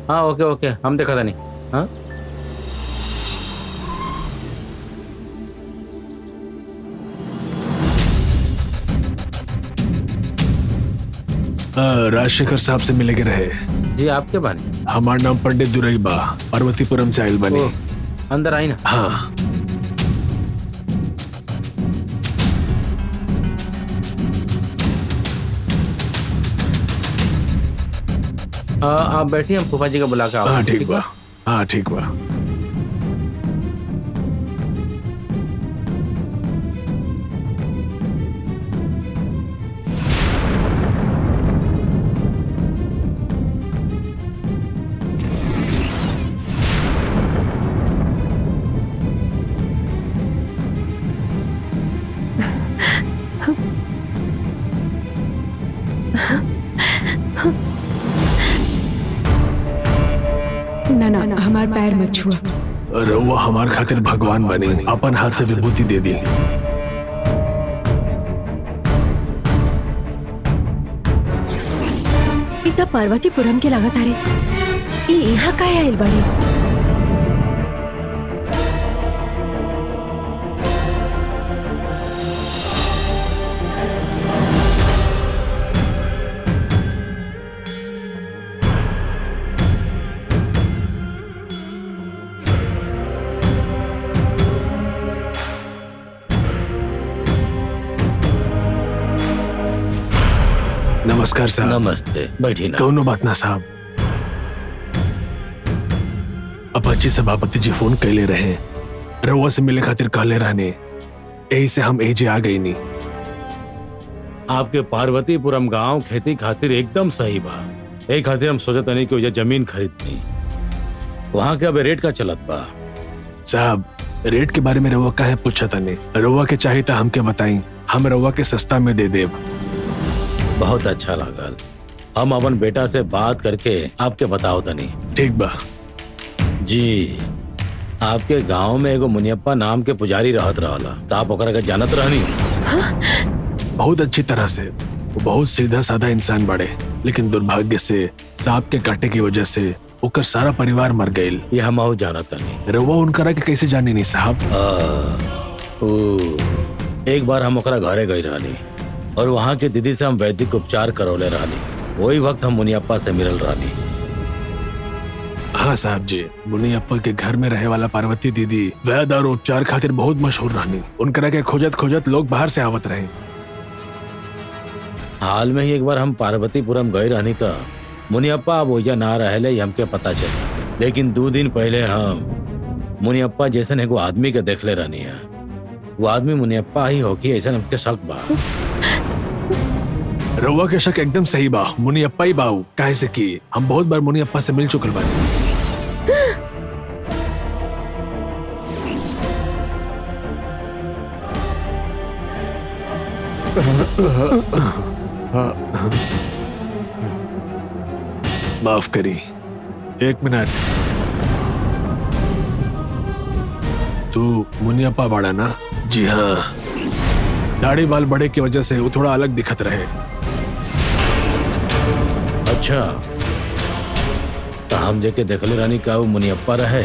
हाँ ओके ओके, हम देखा था नहीं। हाँ राजशेखर साहब से मिले के रहे। जी, आपके बारे। हमारा नाम पंडित दुरईबा, पार्वतीपुरम से आयल बनी। अंदर आई ना। हाँ आप बैठिए, हम फूफा जी का बुला के हाँ ठीक बा। हाँ ठीक बा। ना ना ना, हमार पैर मत छुआ। रउआ हमार खातिर भगवान बनी, अपन हाथ से विभूति दे दी। इतना पार्वतीपुरम के लागत आरे, ई यहाँ काय आइल बाड़ी? नमस्कार साहब। नमस्ते, बैठी ना। कौनो बात ना साहब। अपाची सभापति जी फोन कैले रहे, रउआ से मिले खातिर कहले रहने, यही से हम एजे आ गई नी। आपके पार्वतीपुरम गांव खेती खातिर एकदम सही बा। एक खातिर हम सोचत नहीं कि वजह जमीन खरीदनी। वहाँ के अब रेट का चलत बा। साहब रेट के बारे में रउआ काहे पूछा तने? रउआ के चाहिए था हमके बताई, हम रउआ के सस्ता में दे देब। बहुत अच्छा लागल। हम अपन बेटा से बात करके आपके बताओ तनी। ठीक बा। जी, आपके गांव में एगो मुनियप्पा नाम के पुजारी रहत रहला, का आप ओकरा के जानत रहनी? बहुत अच्छी तरह से। वो बहुत सीधा साधा इंसान बड़े, लेकिन दुर्भाग्य से सांप के काटे की वजह से ओकर सारा परिवार मर गईल। ये हम जानत नहीं। रउआ उनकरा के कैसे जाने नहीं साहब? एक बार हम ओकरा घरे गई रहनी और वहाँ के दीदी से हम वैदिक उपचार करौले रहनी। वही वक्त हम मुनियप्पा से मिलल रहनी। हाँ साहब जी, मुनियप्पा के घर में रहे वाला पार्वती दीदी वैद और उपचार खातिर बहुत मशहूर रहनी। उनकरा के खोजत खोजत लोग बाहर से आवत रहे। हाल में ही एक बार हम पार्वतीपुरम गए रहनी तो मुनियप्पा अब ओइजा ना रहले, हमके पता चला। लेकिन 2 दिन पहले हम मुनियप्पा जैसन एगो आदमी के देखले रहनी है। वो आदमी मुनियप्पा ही होकी, ऐसा हमके शक बा। रउआ के शक एकदम सही बा, मुनियप्पा ही बाऊ। काहे से कि हम बहुत बार मुनियप्पा से मिल चुकल बानी। माफ करी, 1 मिनट। तू मुनियप्पा बाड़ा ना? जी हाँ। दाढ़ी बाल बड़े की वजह से वो थोड़ा अलग दिखत रहे। अच्छा, तो हम जेके देखले रानी का वो मुनियप्पा रहे।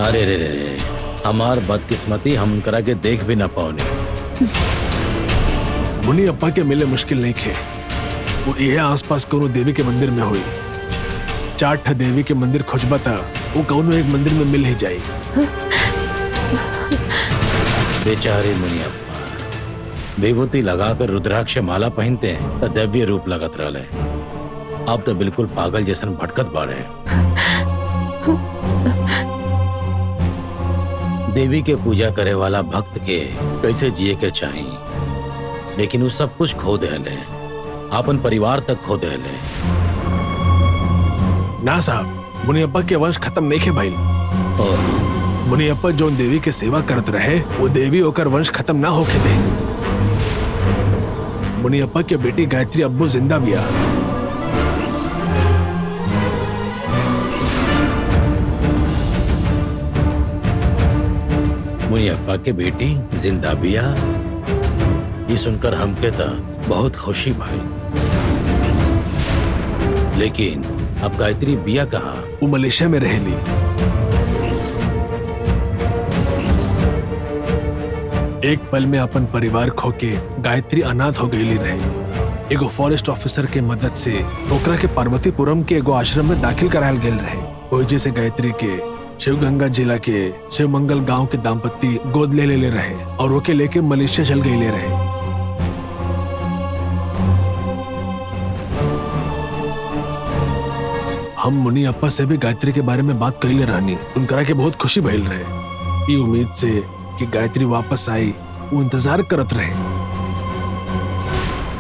अरे रे रे, हमार बदकिस्मती, हम उनकरा के देख भी ना पाओने। मुनियप्पा के मिले मुश्किल नहीं खे। वो ये आसपास कोनो देवी के मंदिर में हुई। 4 ठा देवी के मंदिर खोजबा था, वो कोनो एक मंदिर में मिल ही जाई। बेचारे मुनियप्पा विभूति लगाकर रुद्राक्ष माला पहनते हैं तो दिव्य रूप लगत रहले। अब तो बिल्कुल पागल जैसन भटकत बाड़े। देवी के पूजा करे वाला भक्त के कैसे जिए के चाहिए, लेकिन वो सब कुछ खो देले, अपन परिवार तक खो देले। ना साहब, मुनियप्पा के वंश खत्म नहीं खे भाई। मुनियप्पा जो देवी के सेवा करत रहे, वो देवी होकर वंश खत्म ना होके दे। मुनियप्पा के बेटी गायत्री अब्बू जिंदा बिया। मुनियप्पा के बेटी जिंदा बिया, ये सुनकर हमके तो बहुत खुशी भाई। लेकिन अब गायत्री बिया कहाँ? वो मलेशिया में रहेली। एक पल में अपन परिवार खो के गायत्री अनाथ हो गईली रहे। एगो फॉरेस्ट ऑफिसर के मदद से ओकरा के पार्वतीपुरम के एगो आश्रम में दाखिल करायल गेल रहे। ओहिजे से गायत्री के शिवगंगा जिला के शिवमंगल गांव के दाम्पत्ति गोद ले रहे और ओके लेके मलेशिया चल गईले रहे। हम मुनि अप्पा से भी गायत्री के बारे में बात कईले रहनी। उनकरा के बहुत खुशी भइल रहे। ये उम्मीद से कि गायत्री वापस आई वो इंतजार करत रहे।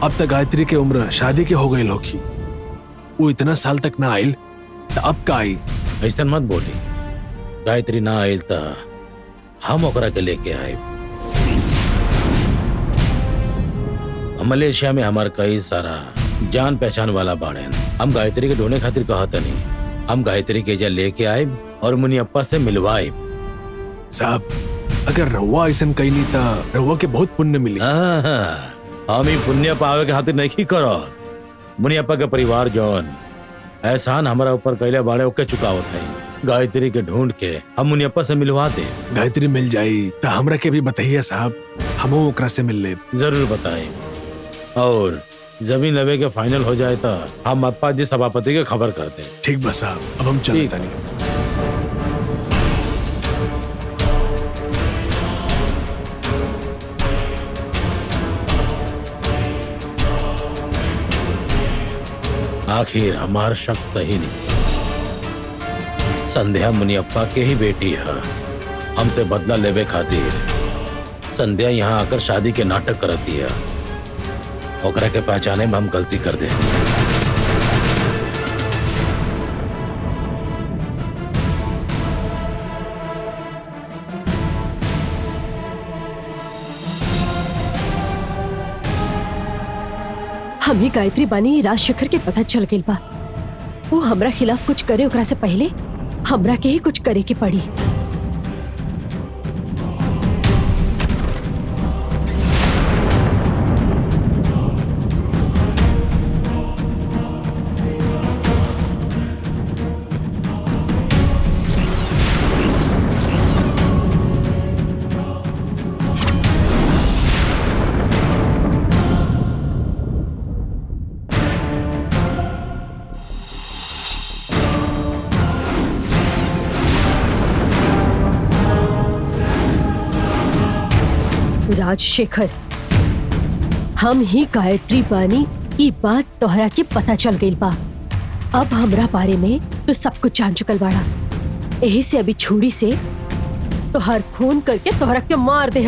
अब तक गायत्री के उम्र शादी के हो गई होगी। वो इतना साल तक ना आयल तो अब का आई? ऐसा मत बोली। गायत्री ना आयल त हम ओकरा के लेके आए। मलेशिया में हमार कई सारा जान पहचान वाला बाड़ेन। हम गायत्री के ढूंढने खातिर कहत नहीं। हम गायत्री के जा लेके आए और मुनियप्पा से मिलवाए। साहब अगर रहुआ ऐसा कही नहीं था, रहुआ के बहुत पुण्य मिली। हम ही पुण्य पावे के खातिर नहीं करो। मुनियप्पा के परिवार जौन एहसान हमारा ऊपर कैले बाड़े ओके चुकावत है। गायत्री के ढूंढ के हम मुनियप्पा से मिलवा दे। गायत्री मिल जाई तो हमरा के भी बताइए साहब, हम ओकरा से मिल ले। जरूर बताएं। और जमीन लवे के फाइनल हो जाए तो हम अप्पा जी सभापति के खबर कर दें। ठीक बस साहब, अब हम चलते ठीक। नहीं। आखिर हमार शक सही नहीं। संध्या मुनियप्पा के ही बेटी है। हमसे बदला लेवे खातिर संध्या यहाँ आकर शादी के नाटक करती है। ओकरा के पहचाने में हम गलती कर दे। हम ही गायत्री बानी राजशेखर के पता चल गइल बा। वो हमरा खिलाफ कुछ करे ओकरा से पहले हमरा के ही कुछ करे के पड़ी। राजशेखर, हम ही गायत्री बानी ई बात तोहरा के पता चल गइल बा। अब हमरा बारे में तो सब कुछ जान चुकल बाड़ा। यही से अभी छुरी से तोहर खून करके तोहरा के मार दे।